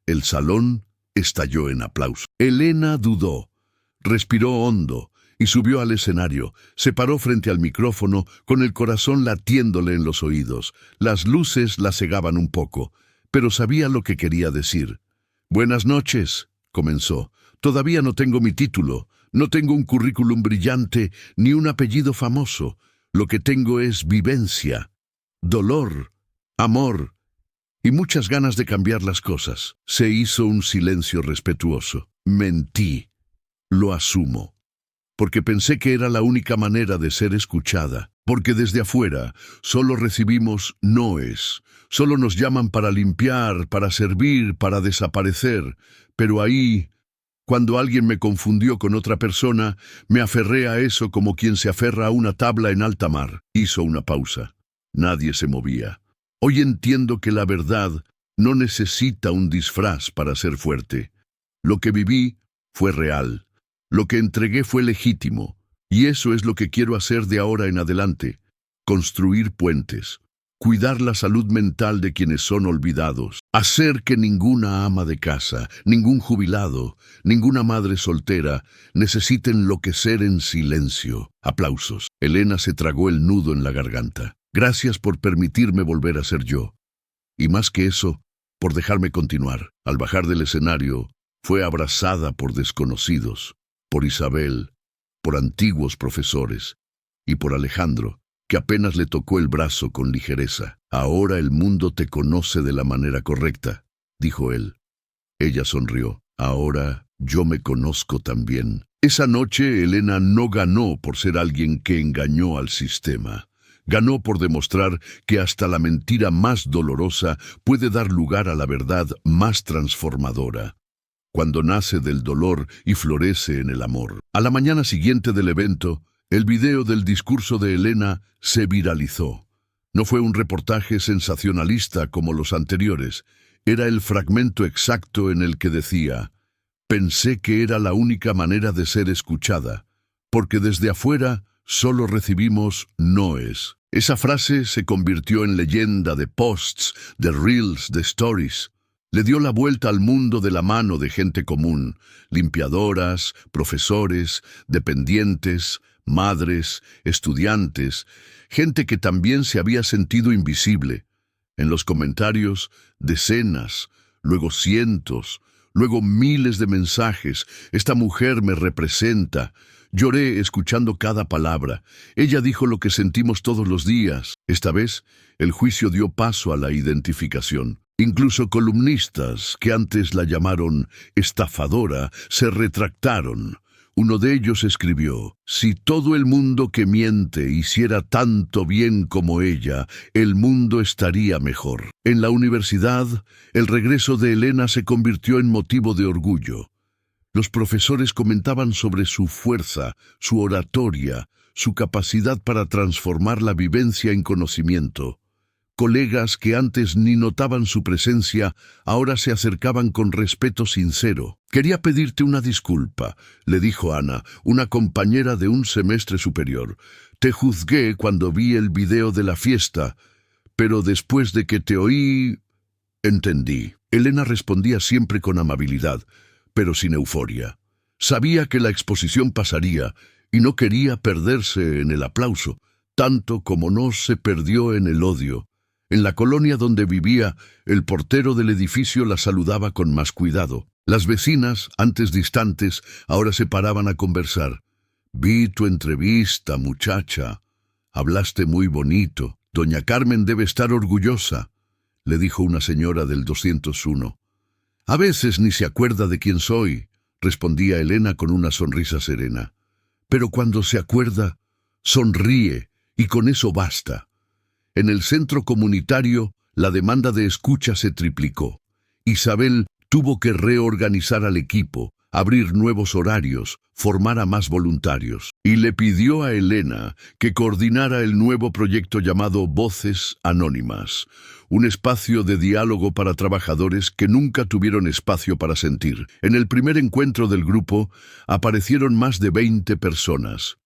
El salón estalló en aplausos. Elena dudó. Respiró hondo y subió al escenario. Se paró frente al micrófono con el corazón latiéndole en los oídos. Las luces la cegaban un poco, pero sabía lo que quería decir. «Buenas noches», comenzó. «Todavía no tengo mi título, no tengo un currículum brillante ni un apellido famoso. Lo que tengo es vivencia, dolor, amor y muchas ganas de cambiar las cosas». Se hizo un silencio respetuoso. «Mentí. Lo asumo, porque pensé que era la única manera de ser escuchada, porque desde afuera solo recibimos noes, solo nos llaman para limpiar, para servir, para desaparecer, pero ahí, cuando alguien me confundió con otra persona, me aferré a eso como quien se aferra a una tabla en alta mar». Hizo una pausa. Nadie se movía. «Hoy entiendo que la verdad no necesita un disfraz para ser fuerte. Lo que viví fue real. Lo que entregué fue legítimo, y eso es lo que quiero hacer de ahora en adelante: construir puentes, cuidar la salud mental de quienes son olvidados, hacer que ninguna ama de casa, ningún jubilado, ninguna madre soltera necesite enloquecer en silencio. Aplausos. Elena se tragó el nudo en la garganta. Gracias por permitirme volver a ser yo. Y más que eso, por dejarme continuar. Al bajar del escenario, fue abrazada por desconocidos, por Isabel, por antiguos profesores y por Alejandro, que apenas le tocó el brazo con ligereza. Ahora el mundo te conoce de la manera correcta, dijo él. Ella sonrió. Ahora yo me conozco también. Esa noche Elena no ganó por ser alguien que engañó al sistema. Ganó por demostrar que hasta la mentira más dolorosa puede dar lugar a la verdad más transformadora, cuando nace del dolor y florece en el amor. A la mañana siguiente del evento, el video del discurso de Elena se viralizó. No fue un reportaje sensacionalista como los anteriores. Era el fragmento exacto en el que decía: pensé que era la única manera de ser escuchada, porque desde afuera solo recibimos noes. Esa frase se convirtió en leyenda de posts, de reels, de stories. Le dio la vuelta al mundo de la mano de gente común: limpiadoras, profesores, dependientes, madres, estudiantes, gente que también se había sentido invisible. En los comentarios, decenas, luego cientos, luego miles de mensajes: esta mujer me representa. Lloré escuchando cada palabra. Ella dijo lo que sentimos todos los días. Esta vez, el juicio dio paso a la identificación. Incluso columnistas, que antes la llamaron estafadora, se retractaron. Uno de ellos escribió: si todo el mundo que miente hiciera tanto bien como ella, el mundo estaría mejor. En la universidad, el regreso de Elena se convirtió en motivo de orgullo. Los profesores comentaban sobre su fuerza, su oratoria, su capacidad para transformar la vivencia en conocimiento. Colegas que antes ni notaban su presencia, ahora se acercaban con respeto sincero. Quería pedirte una disculpa, le dijo Ana, una compañera de un semestre superior. Te juzgué cuando vi el video de la fiesta, pero después de que te oí, entendí. Elena respondía siempre con amabilidad, pero sin euforia. Sabía que la exposición pasaría y no quería perderse en el aplauso, tanto como no se perdió en el odio. En la colonia donde vivía, el portero del edificio la saludaba con más cuidado. Las vecinas, antes distantes, ahora se paraban a conversar. Vi tu entrevista, muchacha. Hablaste muy bonito. Doña Carmen debe estar orgullosa, le dijo una señora del 201. A veces ni se acuerda de quién soy, respondía Elena con una sonrisa serena. Pero cuando se acuerda, sonríe, y con eso basta. En el centro comunitario, la demanda de escucha se triplicó. Isabel tuvo que reorganizar al equipo, abrir nuevos horarios, formar a más voluntarios. Y le pidió a Elena que coordinara el nuevo proyecto llamado Voces Anónimas, un espacio de diálogo para trabajadores que nunca tuvieron espacio para sentir. En el primer encuentro del grupo aparecieron más de 20 personas.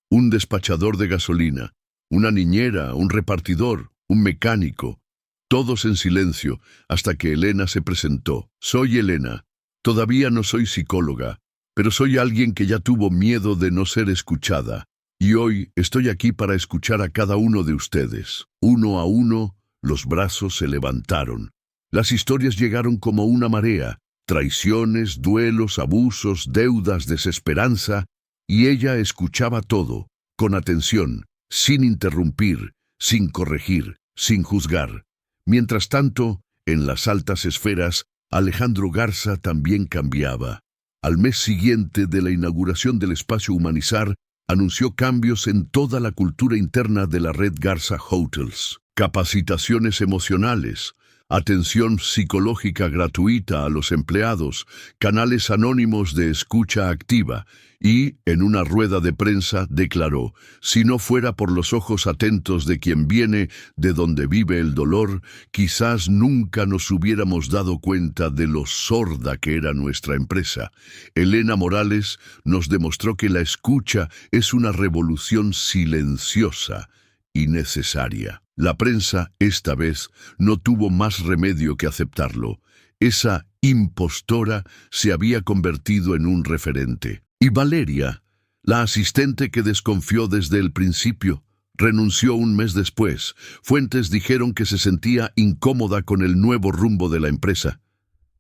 Un despachador de gasolina, una niñera, un repartidor, un mecánico, todos en silencio, hasta que Elena se presentó. Soy Elena. Todavía no soy psicóloga, pero soy alguien que ya tuvo miedo de no ser escuchada, y hoy estoy aquí para escuchar a cada uno de ustedes. Uno a uno, los brazos se levantaron. Las historias llegaron como una marea: traiciones, duelos, abusos, deudas, desesperanza, y ella escuchaba todo, con atención, sin interrumpir, sin corregir, sin juzgar. Mientras tanto, en las altas esferas, Alejandro Garza también cambiaba. Al mes siguiente de la inauguración del espacio Humanizar, anunció cambios en toda la cultura interna de la red Garza Hotels. Capacitaciones emocionales, atención psicológica gratuita a los empleados, canales anónimos de escucha activa y, en una rueda de prensa, declaró: «Si no fuera por los ojos atentos de quien viene de donde vive el dolor, quizás nunca nos hubiéramos dado cuenta de lo sorda que era nuestra empresa». Elena Morales nos demostró que la escucha es una revolución silenciosa y necesaria. La prensa, esta vez, no tuvo más remedio que aceptarlo. Esa impostora se había convertido en un referente. Y Valeria, la asistente que desconfió desde el principio, renunció un mes después. Fuentes dijeron que se sentía incómoda con el nuevo rumbo de la empresa.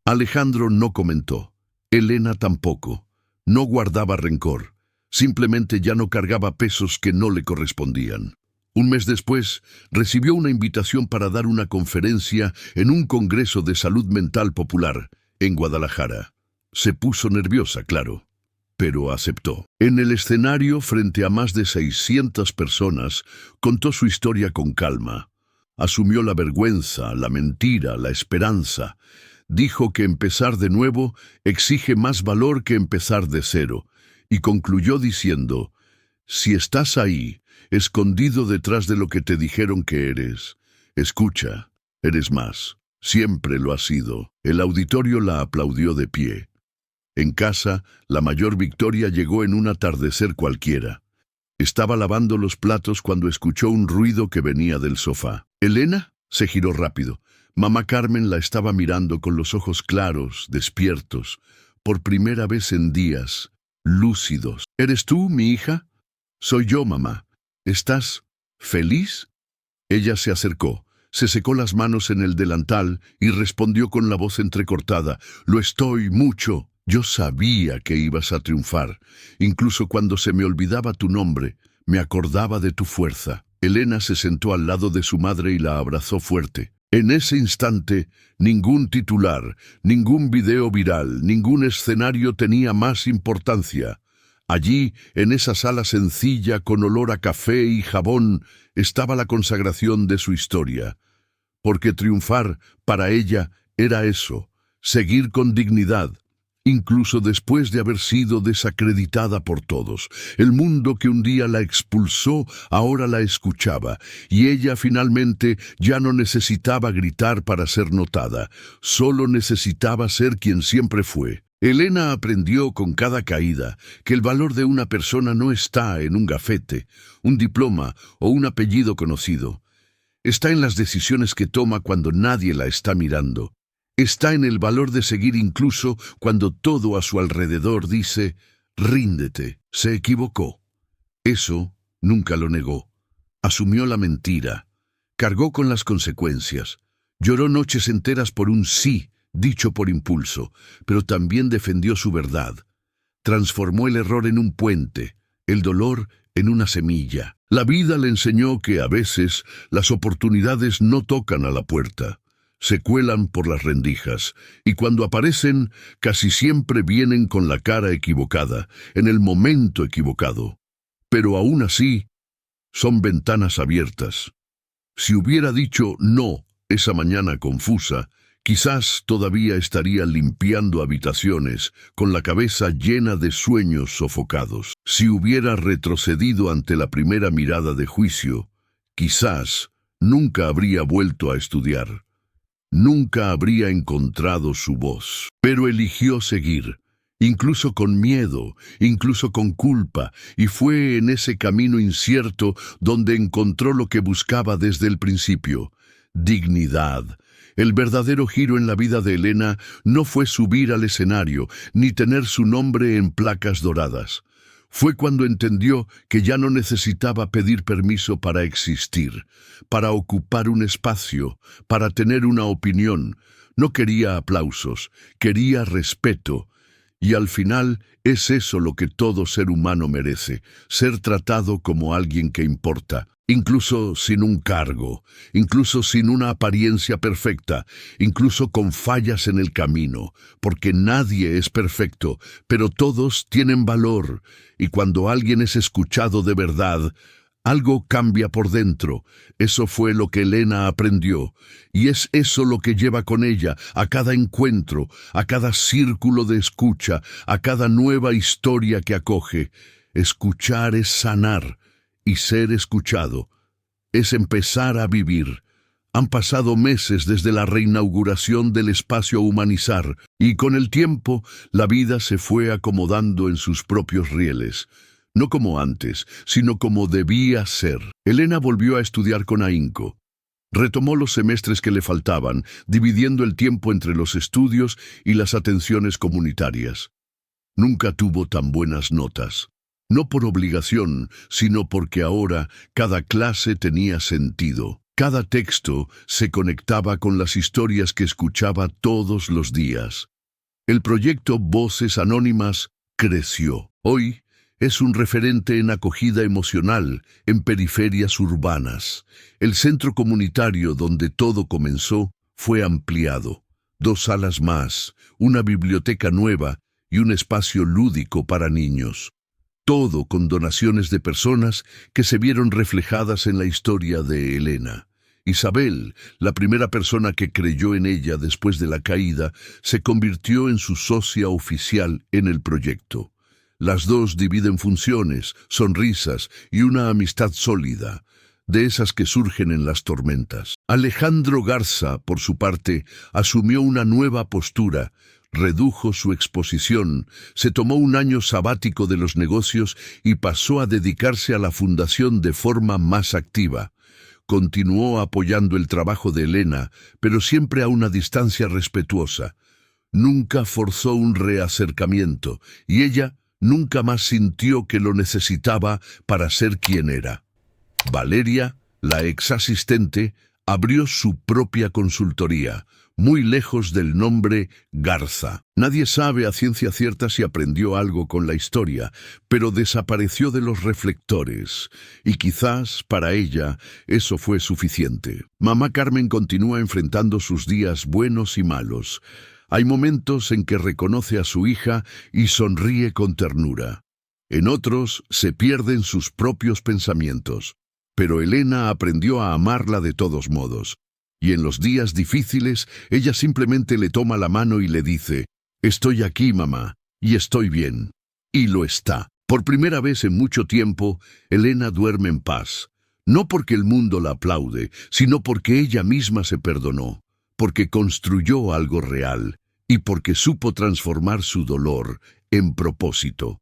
Alejandro no comentó. Elena tampoco. No guardaba rencor. Simplemente ya no cargaba pesos que no le correspondían. Un mes después, recibió una invitación para dar una conferencia en un congreso de salud mental popular en Guadalajara. Se puso nerviosa, claro, pero aceptó. En el escenario, frente a más de 600 personas, contó su historia con calma. Asumió la vergüenza, la mentira, la esperanza. Dijo que empezar de nuevo exige más valor que empezar de cero, y concluyó diciendo: «Si estás ahí, escondido detrás de lo que te dijeron que eres, escucha, eres más. Siempre lo has sido». El auditorio la aplaudió de pie. En casa, la mayor victoria llegó en un atardecer cualquiera. Estaba lavando los platos cuando escuchó un ruido que venía del sofá. «¿Elena?». Se giró rápido. Mamá Carmen la estaba mirando con los ojos claros, despiertos, por primera vez en días, lúcidos. «¿Eres tú, mi hija?». «Soy yo, mamá. ¿Estás feliz?». Ella se acercó, se secó las manos en el delantal y respondió con la voz entrecortada: «Lo estoy mucho. Yo sabía que ibas a triunfar. Incluso cuando se me olvidaba tu nombre, me acordaba de tu fuerza». Elena se sentó al lado de su madre y la abrazó fuerte. En ese instante, ningún titular, ningún video viral, ningún escenario tenía más importancia. Allí, en esa sala sencilla con olor a café y jabón, estaba la consagración de su historia. Porque triunfar, para ella, era eso: seguir con dignidad, incluso después de haber sido desacreditada por todos. El mundo que un día la expulsó, ahora la escuchaba, y ella finalmente ya no necesitaba gritar para ser notada, solo necesitaba ser quien siempre fue. Elena aprendió con cada caída que el valor de una persona no está en un gafete, un diploma o un apellido conocido. Está en las decisiones que toma cuando nadie la está mirando. Está en el valor de seguir incluso cuando todo a su alrededor dice: «Ríndete». Se equivocó. Eso nunca lo negó. Asumió la mentira. Cargó con las consecuencias. Lloró noches enteras por un sí dicho por impulso, pero también defendió su verdad. Transformó el error en un puente, el dolor en una semilla. La vida le enseñó que a veces las oportunidades no tocan a la puerta, se cuelan por las rendijas, y cuando aparecen, casi siempre vienen con la cara equivocada, en el momento equivocado. Pero aún así, son ventanas abiertas. Si hubiera dicho no esa mañana confusa, quizás todavía estaría limpiando habitaciones, con la cabeza llena de sueños sofocados. Si hubiera retrocedido ante la primera mirada de juicio, quizás nunca habría vuelto a estudiar. Nunca habría encontrado su voz. Pero eligió seguir, incluso con miedo, incluso con culpa, y fue en ese camino incierto donde encontró lo que buscaba desde el principio: dignidad. El verdadero giro en la vida de Elena no fue subir al escenario, ni tener su nombre en placas doradas. Fue cuando entendió que ya no necesitaba pedir permiso para existir, para ocupar un espacio, para tener una opinión. No quería aplausos, quería respeto. Y al final es eso lo que todo ser humano merece: ser tratado como alguien que importa. Incluso sin un cargo, incluso sin una apariencia perfecta, incluso con fallas en el camino, porque nadie es perfecto, pero todos tienen valor, y cuando alguien es escuchado de verdad, Algo cambia por dentro. Eso fue lo que Elena aprendió, y es eso lo que lleva con ella a cada encuentro, a cada círculo de escucha, a cada nueva historia que acoge. Escuchar es sanar, y ser escuchado es empezar a vivir. Han pasado meses desde la reinauguración del espacio Humanizar, y con el tiempo la vida se fue acomodando en sus propios rieles. No como antes, sino como debía ser. Elena volvió a estudiar con ahínco. Retomó los semestres que le faltaban, dividiendo el tiempo entre los estudios y las atenciones comunitarias. Nunca tuvo tan buenas notas. No por obligación, sino porque ahora cada clase tenía sentido. Cada texto se conectaba con las historias que escuchaba todos los días. El proyecto Voces Anónimas creció. Hoy es un referente en acogida emocional en periferias urbanas. El centro comunitario donde todo comenzó fue ampliado. 2 salas más, una biblioteca nueva y un espacio lúdico para niños. Todo con donaciones de personas que se vieron reflejadas en la historia de Elena. Isabel, la primera persona que creyó en ella después de la caída, se convirtió en su socia oficial en el proyecto. Las dos dividen funciones, sonrisas y una amistad sólida, de esas que surgen en las tormentas. Alejandro Garza, por su parte, asumió una nueva postura, redujo su exposición, se tomó un año sabático de los negocios y pasó a dedicarse a la fundación de forma más activa. Continuó apoyando el trabajo de Elena, pero siempre a una distancia respetuosa. Nunca forzó un reacercamiento, y ella nunca más sintió que lo necesitaba para ser quien era. Valeria, la ex asistente, abrió su propia consultoría, muy lejos del nombre Garza. Nadie sabe a ciencia cierta si aprendió algo con la historia, pero desapareció de los reflectores, y quizás para ella eso fue suficiente. Mamá Carmen continúa enfrentando sus días buenos y malos. Hay momentos en que reconoce a su hija y sonríe con ternura. En otros se pierden sus propios pensamientos. Pero Elena aprendió a amarla de todos modos. Y en los días difíciles, ella simplemente le toma la mano y le dice: «Estoy aquí, mamá, y estoy bien». Y lo está. Por primera vez en mucho tiempo, Elena duerme en paz. No porque el mundo la aplaude, sino porque ella misma se perdonó, porque construyó algo real y porque supo transformar su dolor en propósito.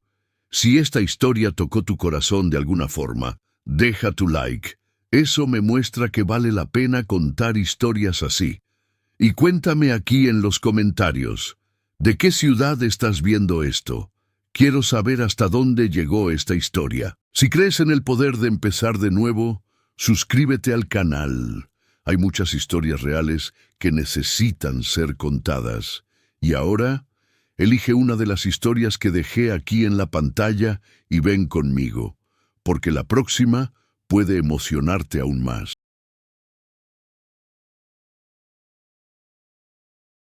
Si esta historia tocó tu corazón de alguna forma, deja tu like. Eso me muestra que vale la pena contar historias así. Y cuéntame aquí en los comentarios, ¿de qué ciudad estás viendo esto? Quiero saber hasta dónde llegó esta historia. Si crees en el poder de empezar de nuevo, suscríbete al canal. Hay muchas historias reales que necesitan ser contadas. Y ahora, elige una de las historias que dejé aquí en la pantalla y ven conmigo, porque la próxima puede emocionarte aún más.